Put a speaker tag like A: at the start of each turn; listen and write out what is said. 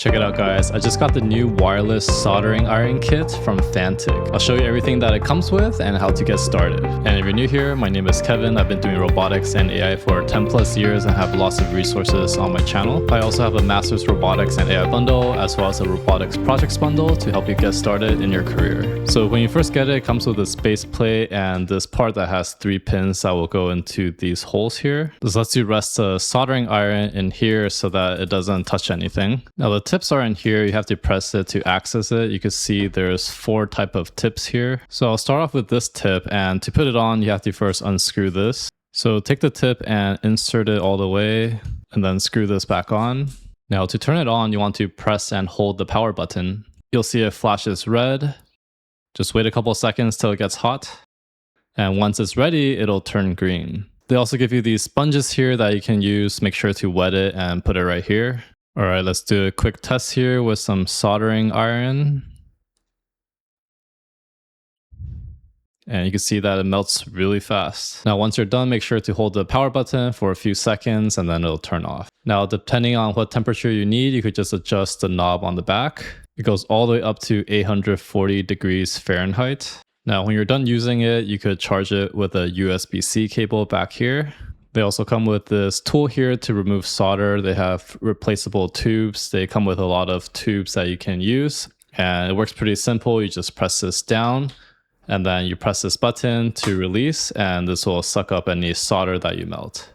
A: Check it out guys, I just got the new wireless soldering iron kit from Fanttik. I'll show you everything that it comes with and how to get started. And if you're new here, my name is Kevin. I've been doing robotics and AI for 10 plus years and have lots of resources on my channel. I also have a master's robotics and AI bundle as well as a robotics projects bundle to help you get started in your career. So when you first get it, it comes with this base plate and this part that has 3 pins that will go into these holes here. This lets you rest the soldering iron in here so that it doesn't touch anything. Now the tips are in here. You have to press it to access it. You can see there's 4 type of tips here. So I'll start off with this tip, and to put it on you have to first unscrew this. So take the tip and insert it all the way and then screw this back on. Now to turn it on, you want to press and hold the power button. You'll see it flashes red. Just wait a couple seconds till it gets hot. And once it's ready, it'll turn green. They also give you these sponges here that you can use. Make sure to wet it and put it right here. Alright, let's do a quick test here with some soldering iron. And you can see that it melts really fast. Now once you're done, make sure to hold the power button for a few seconds and then it'll turn off. Now depending on what temperature you need, you could just adjust the knob on the back. It goes all the way up to 840 degrees Fahrenheit. Now when you're done using it, you could charge it with a USB-C cable back here. They also come with this tool here to remove solder. They have replaceable tubes. They come with a lot of tubes that you can use. And it works pretty simple. You just press this down and then you press this button to release and this will suck up any solder that you melt.